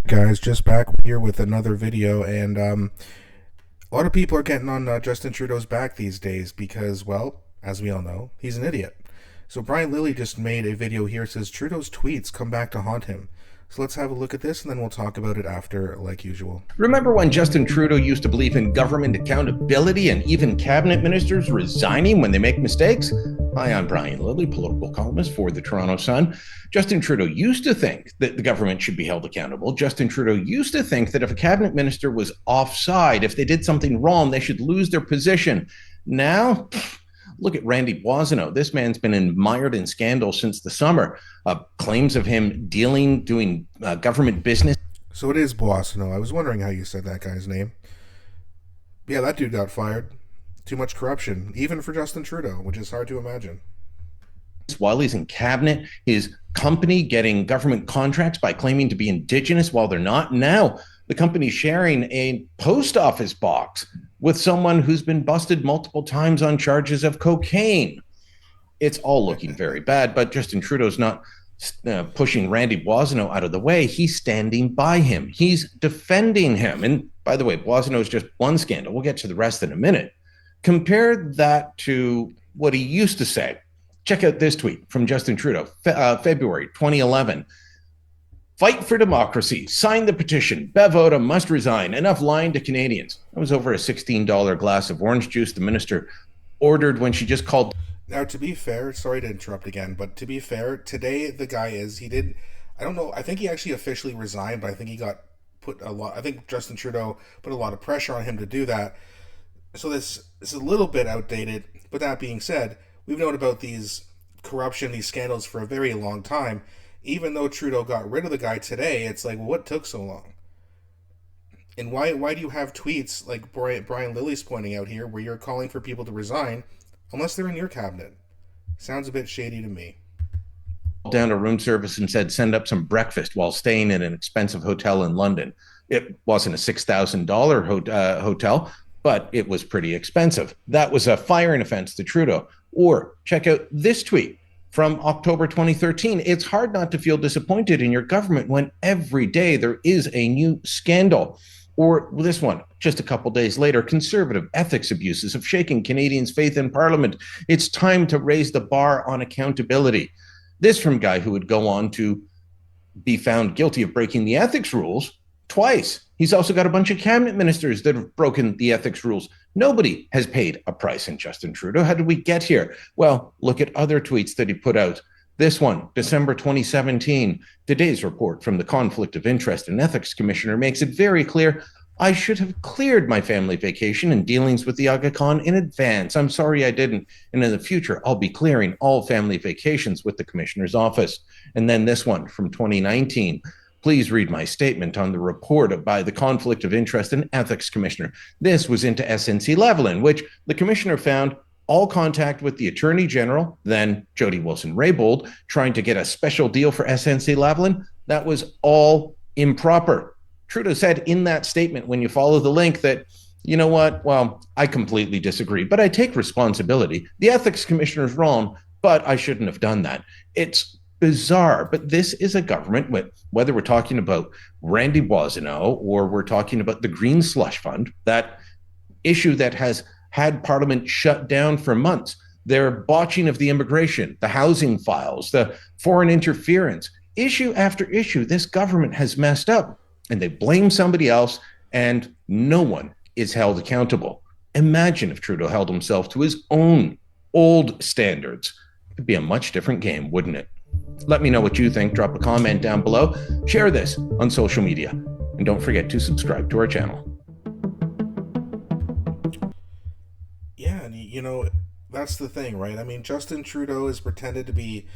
Guys, just back here with another video, and a lot of people are getting on Justin Trudeau's back these days because, well, as we all know, he's an idiot. So Brian Lilly just made a video here. It says Trudeau's tweets come back to haunt him. So let's have a look at this, and then we'll talk about it after, like usual. Remember when Justin Trudeau used to believe in government accountability and even cabinet ministers resigning when they make mistakes? Hi, I'm Brian Lilly, political columnist for the Toronto Sun. Justin Trudeau used to think that the government should be held accountable. Justin Trudeau used to think that if a cabinet minister was offside, if they did something wrong, they should lose their position. Now, look at Randy Boissonnault. This man's been mired in scandal since the summer. Claims of him doing government business. So it is Boissonnault. I was wondering how you said that guy's name. Yeah, that dude got fired. Too much corruption, even for Justin Trudeau, which is hard to imagine. While he's in cabinet, his company getting government contracts by claiming to be Indigenous while they're not. Now, the company's sharing a post office box with someone who's been busted multiple times on charges of cocaine. It's all looking very bad, but Justin Trudeau's not pushing Randy Boissonnault out of the way. He's standing by him. He's defending him. And by the way, Boissonnault is just one scandal. We'll get to the rest in a minute. Compare that to what he used to say. Check out this tweet from Justin Trudeau, February 2011. Fight for democracy. Sign the petition. Bev Oda must resign. Enough lying to Canadians. That was over a $16 glass of orange juice the minister ordered when she just called. Now, to be fair, sorry to interrupt again, but to be fair, today the guy I don't know, I think he actually officially resigned, but I think he got I think Justin Trudeau put a lot of pressure on him to do that. So this is a little bit outdated, but that being said, we've known about these scandals for a very long time. Even though Trudeau got rid of the guy today, it's like, well, what took so long? And why do you have tweets like Brian Lilly's pointing out here, where you're calling for people to resign, unless they're in your cabinet? Sounds a bit shady to me. Down to room service and said, send up some breakfast while staying in an expensive hotel in London. It wasn't a $6,000 hotel, but it was pretty expensive. That was a firing offense to Trudeau. Or check out this tweet from October 2013. It's hard not to feel disappointed in your government when every day there is a new scandal. Or this one, just a couple days later, conservative ethics abuses have shaken Canadians' faith in Parliament. It's time to raise the bar on accountability. This from a guy who would go on to be found guilty of breaking the ethics rules twice. He's also got a bunch of cabinet ministers that have broken the ethics rules. Nobody has paid a price in Justin Trudeau. How did we get here? Well, look at other tweets that he put out. This one, December 2017, today's report from the Conflict of Interest and Ethics Commissioner makes it very clear I should have cleared my family vacation and dealings with the Aga Khan in advance. I'm sorry I didn't. And in the future, I'll be clearing all family vacations with the Commissioner's office. And then this one from 2019. Please read my statement on the report by the Conflict of Interest and Ethics Commissioner. This was into SNC-Lavalin, which the Commissioner found all contact with the Attorney General, then Jody Wilson-Raybould, trying to get a special deal for SNC-Lavalin. That was all improper. Trudeau said in that statement, when you follow the link, that, you know what, well, I completely disagree, but I take responsibility. The Ethics Commissioner is wrong, but I shouldn't have done that. It's bizarre, but this is a government, whether we're talking about Randy Boissonnault or we're talking about the Green Slush Fund, that issue that has had Parliament shut down for months, their botching of the immigration, the housing files, the foreign interference, issue after issue, this government has messed up, and they blame somebody else, and no one is held accountable. Imagine if Trudeau held himself to his own old standards. It'd be a much different game, wouldn't it? Let me know what you think. Drop a comment down below. Share this on social media. And don't forget to subscribe to our channel. Yeah, and that's the thing, right? I mean, Justin Trudeau has pretended to be,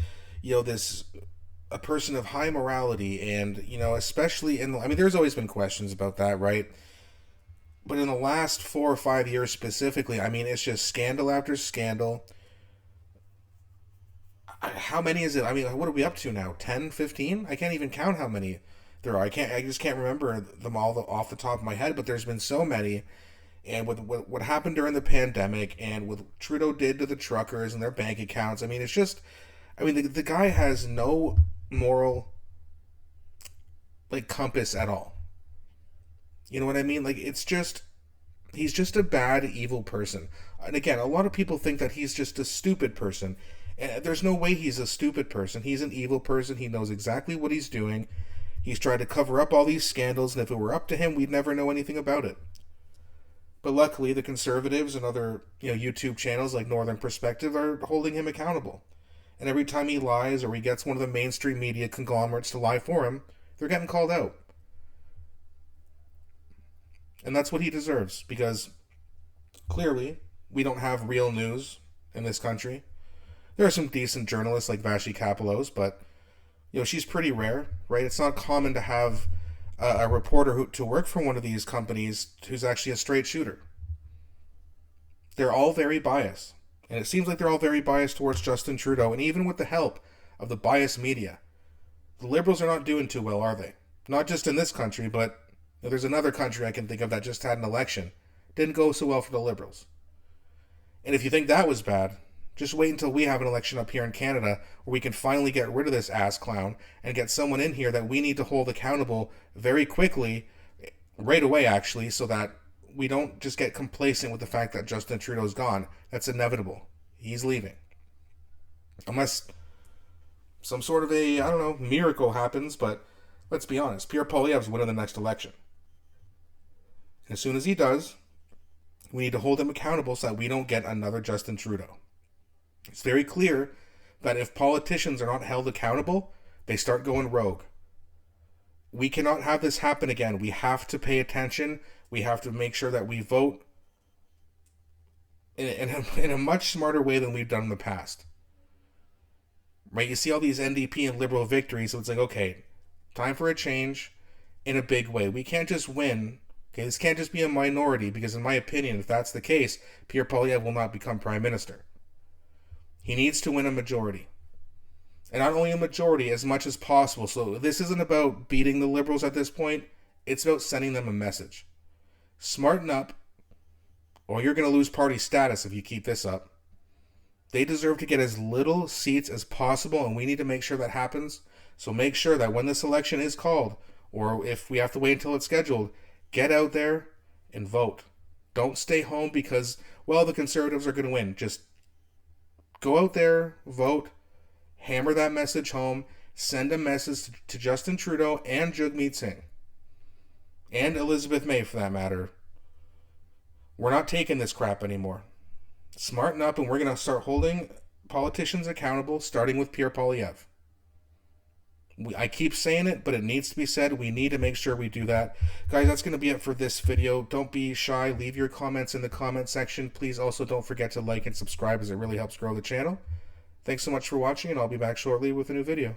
a person of high morality, and, especially there's always been questions about that, right? But in the last 4 or 5 years specifically, it's just scandal after scandal. How many is it? What are we up to now? 10, 15? I can't even count how many there are. I just can't remember them all off the top of my head, but there's been so many. And with what happened during the pandemic, and what Trudeau did to the truckers and their bank accounts, the guy has no moral like compass at all. You know what I mean? Like he's just a bad, evil person. And again, a lot of people think that he's just a stupid person. And there's no way he's a stupid person. He's an evil person. He knows exactly what he's doing. He's tried to cover up all these scandals, and if it were up to him, we'd never know anything about it. But luckily, the conservatives and other YouTube channels like Northern Perspective are holding him accountable. And every time he lies or he gets one of the mainstream media conglomerates to lie for him, they're getting called out. And that's what he deserves, because clearly we don't have real news in this country. There are some decent journalists like Vashi Kapelos, but she's pretty rare, right? It's not common to have a reporter to work for one of these companies who's actually a straight shooter. They're all very biased. And it seems like they're all very biased towards Justin Trudeau, and even with the help of the biased media. The Liberals are not doing too well, are they? Not just in this country, but there's another country I can think of that just had an election. Didn't go so well for the Liberals. And if you think that was bad, just wait until we have an election up here in Canada where we can finally get rid of this ass clown and get someone in here that we need to hold accountable very quickly, right away actually, so that we don't just get complacent with the fact that Justin Trudeau's gone. That's inevitable. He's leaving. Unless some sort of miracle happens, but let's be honest, Pierre Poilievre's winning the next election. And as soon as he does, we need to hold him accountable so that we don't get another Justin Trudeau. It's very clear that if politicians are not held accountable, they start going rogue. We cannot have this happen again. We have to pay attention. We have to make sure that we vote in a much smarter way than we've done in the past. Right? You see all these NDP and Liberal victories, so it's like, okay, time for a change in a big way. We can't just win. Okay, this can't just be a minority, because in my opinion, if that's the case, Pierre Poilievre will not become Prime Minister. He needs to win a majority. And not only a majority, as much as possible. So this isn't about beating the Liberals at this point. It's about sending them a message. Smarten up, or you're going to lose party status if you keep this up. They deserve to get as little seats as possible, and we need to make sure that happens. So make sure that when this election is called, or if we have to wait until it's scheduled, get out there and vote. Don't stay home because, the Conservatives are going to win. Just go out there, vote, hammer that message home, send a message to Justin Trudeau and Jagmeet Singh. And Elizabeth May, for that matter. We're not taking this crap anymore. Smarten up, and we're going to start holding politicians accountable, starting with Pierre Poilievre. I keep saying it, but it needs to be said. We need to make sure we do that. Guys, that's going to be it for this video. Don't be shy. Leave your comments in the comment section. Please also don't forget to like and subscribe, as it really helps grow the channel. Thanks so much for watching, and I'll be back shortly with a new video.